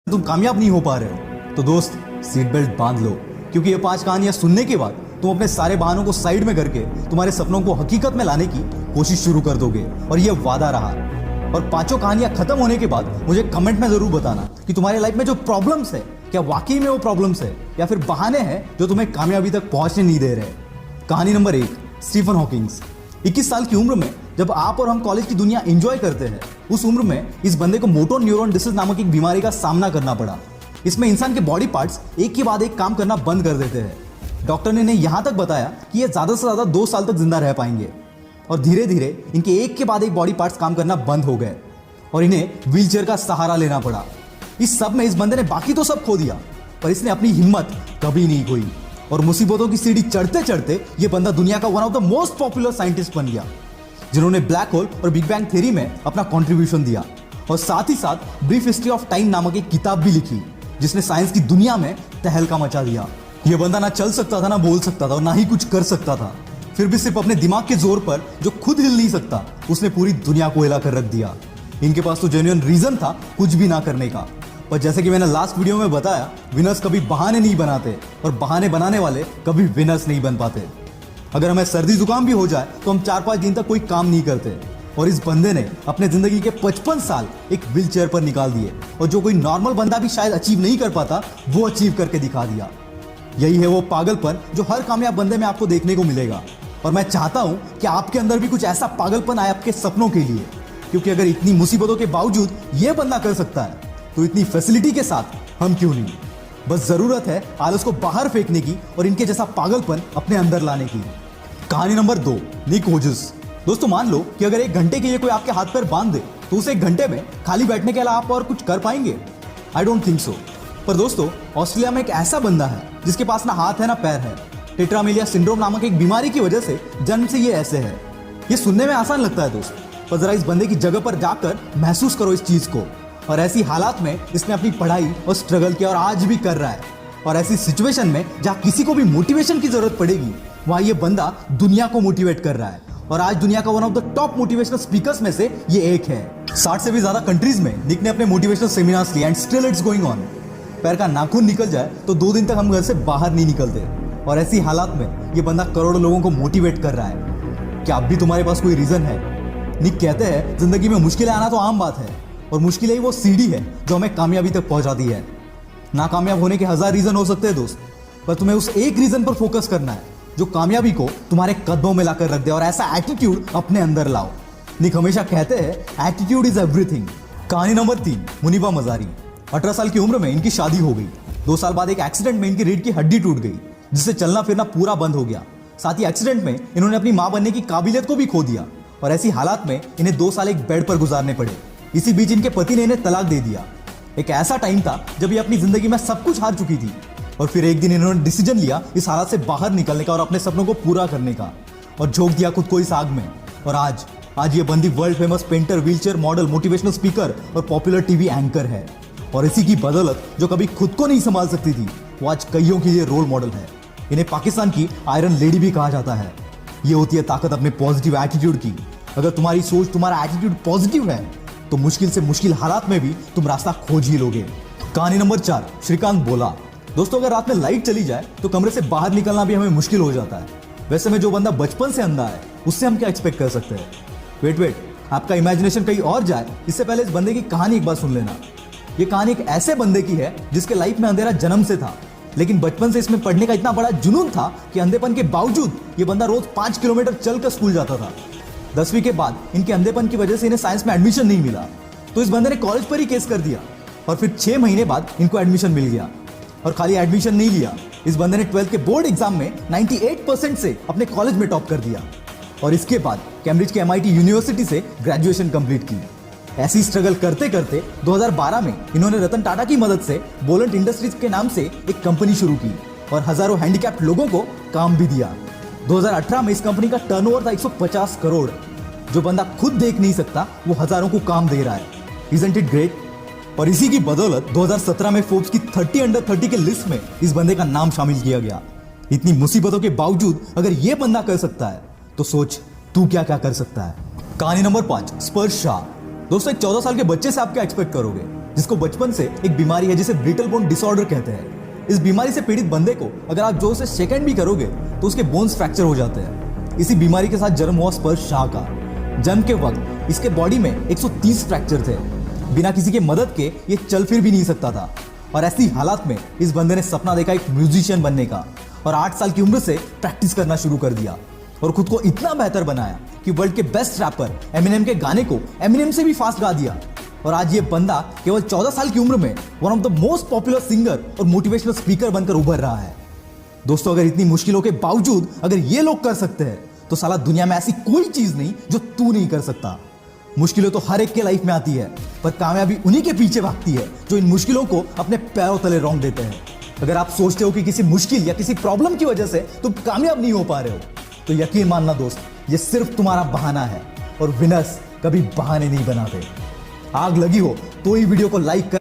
तुम कामयाब नहीं हो पा रहे हो तो दोस्त सीट बेल्ट बांध लो, क्योंकि ये 5 कहानियां सुनने के बाद तुम अपने सारे बहानों को साइड में करके तुम्हारे सपनों को हकीकत में लाने की कोशिश शुरू कर दोगे। और ये वादा रहा। और 5 कहानियां खत्म होने के बाद मुझे कमेंट में जरूर बताना कि तुम्हारे लाइफ में जो प्रॉब्लम्स है, क्या वाकई में वो प्रॉब्लम्स है या फिर बहाने हैं जो तुम्हें कामयाबी तक पहुंचने नहीं दे रहे। कहानी नंबर 1, स्टीफन हॉकिंग्स। 21 साल की उम्र में जब आप और हम कॉलेज की दुनिया एंजॉय करते हैं, उस उम्र में इस बंदे को मोटर न्यूरॉन डिसीज नामक एक बीमारी का सामना करना पड़ा। इसमें इंसान के बॉडी पार्ट्स एक के बाद एक काम करना बंद कर देते हैं। डॉक्टर ने इन्हें यहां तक बताया कि ये ज्यादा से ज्यादा 2 साल तक जिंदा रह पाएंगे। और धीरे धीरे इनके एक के बाद एक बॉडी पार्ट्स काम करना बंद हो गए और इन्हें व्हीलचेयर का सहारा लेना पड़ा। इस सब में इस बंदे ने बाकी तो सब खो दिया, पर इसने अपनी हिम्मत कभी नहीं खोई। और मुसीबतों की सीढ़ी चढ़ते चढ़ते ये बंदा दुनिया का one of the most popular scientist बन गया, जिन्होंने ब्लैक होल और बिग बैंग थ्योरी में अपना कंट्रीब्यूशन दिया। और साथ ही साथ ब्रीफ हिस्ट्री ऑफ टाइम नामक एक किताब भी लिखी, जिसने साइंस की दुनिया में तहलका मचा दिया। यह बंदा ना चल सकता था, ना बोल सकता था और ना ही कुछ कर सकता था। फिर भी सिर्फ अपने दिमाग के जोर पर, जो खुद हिल नहीं सकता, उसने पूरी दुनिया को हिला कर रख दिया। इनके पास तो जेन्युइन रीजन था कुछ भी ना करने का। पर जैसे कि मैंने लास्ट वीडियो में बताया, विनर्स कभी बहाने नहीं बनाते और बहाने बनाने वाले कभी विनर्स नहीं बन पाते। अगर हमें सर्दी जुकाम भी हो जाए तो हम 4-5 दिन तक कोई काम नहीं करते। और इस बंदे ने अपने जिंदगी के 55 साल एक व्हील चेयर पर निकाल दिए, और जो कोई नॉर्मल बंदा भी शायद अचीव नहीं कर पाता, वो अचीव करके दिखा दिया। यही है वो पागलपन जो हर कामयाब बंदे में आपको देखने को मिलेगा। और मैं चाहता हूं कि आपके अंदर भी कुछ ऐसा पागलपन आए आपके सपनों के लिए, क्योंकि अगर इतनी मुसीबतों के बावजूद ये बंदा कर सकता है तो इतनी फैसिलिटी के साथ हम क्यों नहीं। बस जरूरत है आलस को बाहर फेंकने की और इनके जैसा पागलपन अपने अंदर लाने की। कहानी नंबर 2, निक होजस। दोस्तों मान लो कि अगर 1 घंटे के लिए कोई आपके हाथ पैर बांध दे तो उस 1 घंटे में खाली बैठने के अलावा आप और कुछ कर पाएंगे? I don't think so. पर दोस्तों, ऑस्ट्रेलिया में एक ऐसा बंदा है जिसके पास ना हाथ है ना पैर है। टेट्रामेलिया सिंड्रोम नामक एक बीमारी की वजह से जन्म से ये ऐसे है। ये सुनने में आसान लगता है दोस्त, पर जरा इस बंदे की जगह पर जाकर महसूस करो इस चीज को। और ऐसी हालात में इसने अपनी पढ़ाई और स्ट्रगल किया और आज भी कर रहा है। और ऐसी सिचुएशन में जहां किसी को भी मोटिवेशन की जरूरत पड़ेगी, वहां ये बंदा दुनिया को मोटिवेट कर रहा है। और आज दुनिया का one of the top motivational speakers में से ये एक है। 60 से भी ज्यादा कंट्रीज में निक ने अपने मोटिवेशनल सेमिनार्स लिए and still it's going on. पैर का नाखून निकल जाए तो 2 दिन तक हम घर से बाहर नहीं निकलते। और ऐसी हालात में ये बंदा करोड़ों लोगों को मोटिवेट कर रहा है। क्या अब भी तुम्हारे पास कोई रीजन है? निक कहते हैं जिंदगी में मुश्किलें आना तो आम बात है, और मुश्किलें ही वो सीढ़ी है जो हमें कामयाबी तक पहुंचाती है। नाकामयाब होने के 1000 रीजन हो सकते हैं दोस्त, पर तुम्हें उस एक रीजन पर फोकस करना है जो कामयाबी को तुम्हारे कदमों में लाकर रख दे। और ऐसा एटीट्यूड अपने अंदर लाओ। निक हमेशा कहते हैं एटीट्यूड इज एवरीथिंग। कहानी नंबर 3, मुनीबा मजारी। 18 साल की उम्र में इनकी शादी हो गई। 2 साल बाद एक एक्सीडेंट में इनकी रीढ़ की हड्डी टूट गई, जिससे चलना फिरना पूरा बंद हो गया। साथ ही एक्सीडेंट में इन्होंने अपनी मां बनने की काबिलियत को भी खो दिया। और ऐसी हालात में इन्हें 2 साल एक बेड पर गुजारने पड़े। इसी बीच इनके पति ने इन्हें तलाक दे दिया। एक ऐसा टाइम था जब ये अपनी जिंदगी में सब कुछ हार चुकी थी। और फिर एक दिन इन्होंने डिसीजन लिया इस हालत से बाहर निकलने का और अपने सपनों को पूरा करने का, और झोंक दिया खुद को इस आग में। और आज ये बंदी world famous painter, wheelchair model, motivational speaker और पॉपुलर टीवी एंकर है। और इसी की बदौलत जो कभी खुद को नहीं संभाल सकती थी, वो आज कईयों के लिए रोल मॉडल है। इन्हें पाकिस्तान की आयरन लेडी भी कहा जाता है। ये होती है ताकत अपने पॉजिटिव एटीट्यूड की। अगर तुम्हारी सोच, तुम्हारा एटीट्यूड पॉजिटिव है तो मुश्किल से मुश्किल हालात में भी तुम रास्ता खोज ही लोगे। कहानी नंबर 4, श्रीकांत बोला। दोस्तों, अगर रात में लाइट चली जाए तो कमरे से बाहर निकलना भी हमें मुश्किल हो जाता है। वैसे में जो बंदा बचपन से अंधा है, उससे हम क्या एक्सपेक्ट कर सकते हैं? वेट, आपका इमेजिनेशन कहीं और जाए इससे पहले इस बंदे की कहानी एक बार सुन लेना। ये कहानी एक ऐसे बंदे की है जिसके लाइफ में अंधेरा जन्म से था, लेकिन बचपन से इसमें पढ़ने का इतना बड़ा जुनून था कि अंधेपन के बावजूद ये बंदा रोज 5 किलोमीटर चलकर स्कूल जाता था। 10वीं के बाद इनके अंधेपन की वजह से इन्हें साइंस में एडमिशन नहीं मिला, तो इस बंदे ने कॉलेज पर ही केस कर दिया। और फिर 6 महीने बाद इनको एडमिशन मिल गया। और खाली एडमिशन नहीं लिया, इस बंदे ने 12th के बोर्ड एग्जाम में 98% से अपने कॉलेज में टॉप कर दिया। और इसके बाद कैम्ब्रिज के MIT यूनिवर्सिटी से ग्रेजुएशन कंप्लीट की। ऐसी स्ट्रगल करते करते 2012 में इन्होंने रतन टाटा की मदद से बोलेंट इंडस्ट्रीज के नाम से एक कंपनी शुरू की और हजारों हैंडीकैप्ड लोगों को काम भी दिया। 2018 में इस कंपनी का टर्नओवर था 150 करोड़। जो बंदा खुद देख नहीं सकता, वो हजारों को काम दे रहा है। Isn't it great? और इसी की बदौलत 2017 में फोर्ब्स की 30 अंडर 30 के लिस्ट में इस बंदे का नाम शामिल किया गया। इतनी मुसीबतों के बावजूद अगर ये बंदा कर सकता है तो सोच तू क्या क्या कर सकता है। कहानी नंबर 5, स्पर्श शाह। दोस्तों, एक 14 साल के बच्चे से आप क्या एक्सपेक्ट करोगे, जिसको बचपन से एक बीमारी है जिसे ब्रिटल बोन डिसऑर्डर कहते हैं। इस बीमारी से पीड़ित बंदे को अगर आप जोर से सेकंड भी करोगे तो उसके बोन्स फ्रैक्चर हो जाते हैं। इसी बीमारी के साथ जन्म हुआ स्पर्श शाह का। जन्म के वक्त इसके बॉडी में 130 फ्रैक्चर थे। बिना किसी के मदद के ये चल फिर भी नहीं सकता था। और ऐसी हालात में इस बंदे ने सपना देखा एक म्यूजिशियन बनने का और 8 साल की उम्र से प्रैक्टिस करना शुरू कर दिया और खुद को इतना बेहतर बनाया कि वर्ल्ड के बेस्ट रैपर एमिनेम के गाने को एमिनेम से भी फास्ट गा दिया। और आज ये बंदा केवल 14 साल की उम्र में one of the most popular singer और मोटिवेशनल स्पीकर बनकर उभर रहा है। दोस्तों, अगर इतनी मुश्किलों के बावजूद अगर ये लोग कर सकते हैं तो साला दुनिया में ऐसी कोई चीज नहीं जो तू नहीं कर सकता। मुश्किलें तो हर एक के लाइफ में आती है, पर कामयाबी उन्हीं के पीछे भागती है जो इन मुश्किलों को अपने पैरों तले रौंद देते हैं। अगर आप सोचते हो कि किसी मुश्किल या किसी प्रॉब्लम की वजह से तुम कामयाब नहीं हो पा रहे हो तो यकीन मानना दोस्त, ये सिर्फ तुम्हारा बहाना है और विनर्स कभी बहाने नहीं बनाते। आग लगी हो तो ही वीडियो को लाइक कर